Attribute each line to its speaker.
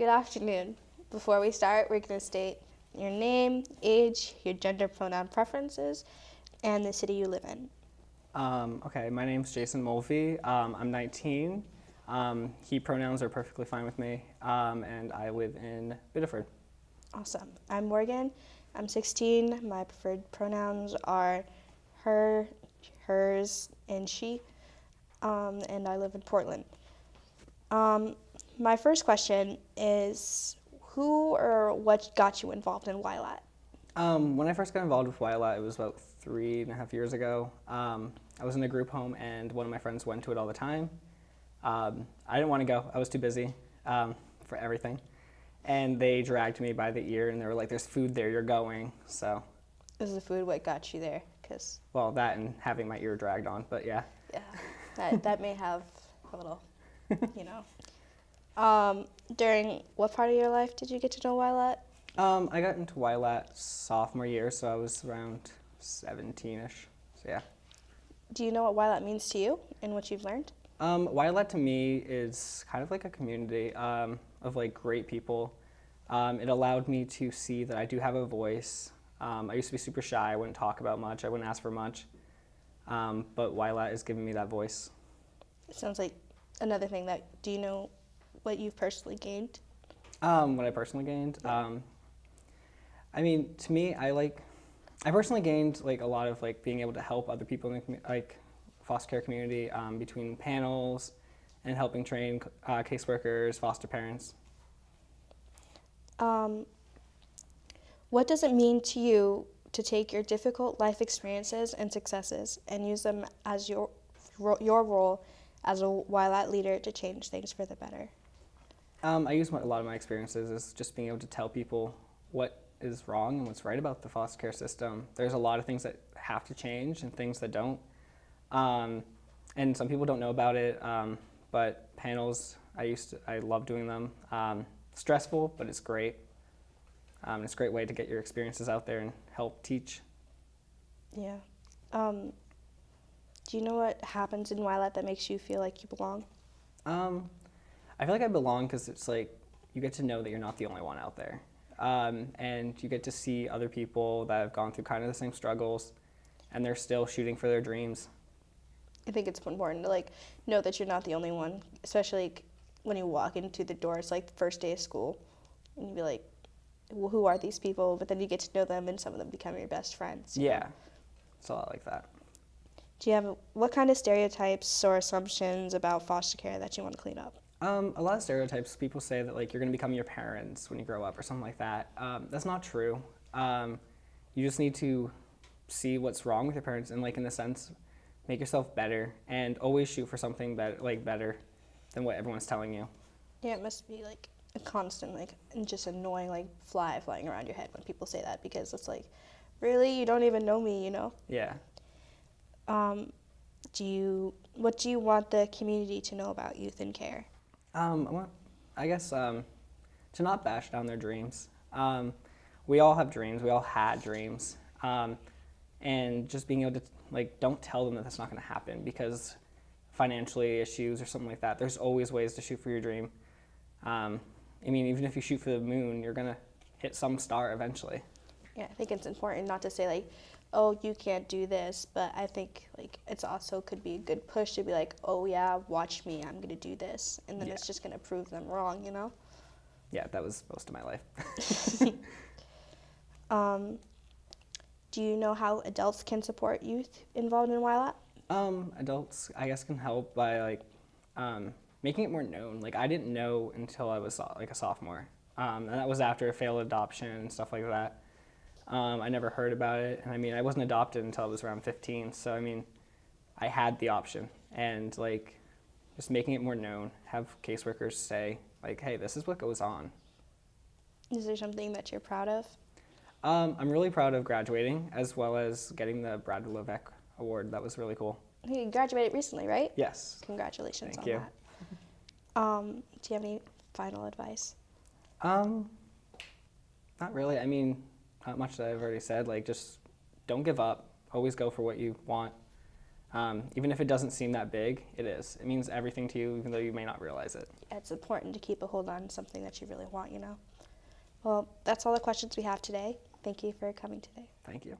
Speaker 1: Good afternoon. Before we start, we're going to state your name, age, your gender pronoun preferences, and the city you live in.
Speaker 2: Okay, my name's Jason Mulvey. I'm 19. He pronouns are perfectly fine with me, and I live in Biddeford.
Speaker 1: Awesome. I'm Morgan. I'm 16. My preferred pronouns are her, hers, and she, and I live in Portland. My first question is, who or what got you involved in YLAT?
Speaker 2: When I first got involved with YLAT, it was about 3.5 years ago. I was in a group home, and one of my friends went to it all the time. I didn't want to go. I was too busy for everything. And they dragged me by the ear, and they were like, there's food there, you're going. So,
Speaker 1: Is the food what got you there?
Speaker 2: well, that and having my ear dragged on, but yeah.
Speaker 1: Yeah, that may have a little, you know. During what part of your life did you get to know YLAT?
Speaker 2: I got into YLAT sophomore year, so I was around 17-ish, so yeah.
Speaker 1: Do you know what YLAT means to you and what you've learned?
Speaker 2: YLAT to me is kind of like a community of like great people. It allowed me to see that I do have a voice. I used to be super shy. I wouldn't talk about much. I wouldn't ask for much. But YLAT has given me that voice.
Speaker 1: It sounds like another thing do you know what you've personally gained?
Speaker 2: What I personally gained? I mean, to me, I personally gained like a lot of like being able to help other people in the foster care community between panels and helping train caseworkers, foster parents.
Speaker 1: What does it mean to you to take your difficult life experiences and successes and use them as your role as a YLAT leader to change things for the better?
Speaker 2: I use a lot of my experiences as just being able to tell people what is wrong and what's right about the foster care system. There's a lot of things that have to change and things that don't. And some people don't know about it, but panels, I love doing them. Stressful, but it's great. It's a great way to get your experiences out there and help teach.
Speaker 1: Yeah. Do you know what happens in YLAT that makes you feel like you belong?
Speaker 2: I feel like I belong because it's like you get to know that you're not the only one out there. And you get to see other people that have gone through kind of the same struggles and they're still shooting for their dreams.
Speaker 1: I think it's important to like know that you're not the only one, especially like, when you walk into the door. It's like the first day of school, and you be like, well, "Who are these people?" But then you get to know them, and some of them become your best friends.
Speaker 2: Yeah, it's a lot like that.
Speaker 1: Do you have what kind of stereotypes or assumptions about foster care that you want to clean up?
Speaker 2: A lot of stereotypes. People say that like you're going to become your parents when you grow up or something like that. That's not true. You just need to see what's wrong with your parents and like in a sense, make yourself better and always shoot for something better than what everyone's telling you.
Speaker 1: Yeah, it must be like a constant like and just annoying like fly flying around your head when people say that, because it's like, really, you don't even know me, you know?
Speaker 2: Yeah.
Speaker 1: What do you want the community to know about youth in care?
Speaker 2: I guess to not bash down their dreams. We all have dreams. We all had dreams. And just being able to, like, don't tell them that that's not going to happen because financially issues or something like that. There's always ways to shoot for your dream. I mean, even if you shoot for the moon, you're going to hit some star eventually.
Speaker 1: Yeah, I think it's important not to say, like, oh, you can't do this, but I think, like, it's also could be a good push to be like, oh, yeah, watch me, I'm going to do this. And then it's just going to prove them wrong, you know?
Speaker 2: Yeah, that was most of my life.
Speaker 1: Do you know how adults can support youth involved in YLAT?
Speaker 2: Adults, I guess, can help by, like, making it more known. Like, I didn't know until I was, like, a sophomore. And that was after a failed adoption and stuff like that. I never heard about it. And, I mean, I wasn't adopted until I was around 15. So, I mean, I had the option. And, like, just making it more known, have caseworkers say, like, hey, this is what goes on.
Speaker 1: Is there something that you're proud of?
Speaker 2: I'm really proud of graduating as well as getting the Brad Levesque Award. That was really cool.
Speaker 1: You graduated recently, right?
Speaker 2: Yes.
Speaker 1: Congratulations
Speaker 2: Thank
Speaker 1: on
Speaker 2: you.
Speaker 1: that. Do you have any final advice?
Speaker 2: Not really. I mean, not much that I've already said. Like, just don't give up. Always go for what you want. Even if it doesn't seem that big, it is. It means everything to you, even though you may not realize it.
Speaker 1: It's important to keep a hold on something that you really want, you know. Well, that's all the questions we have today. Thank you for coming today.
Speaker 2: Thank you.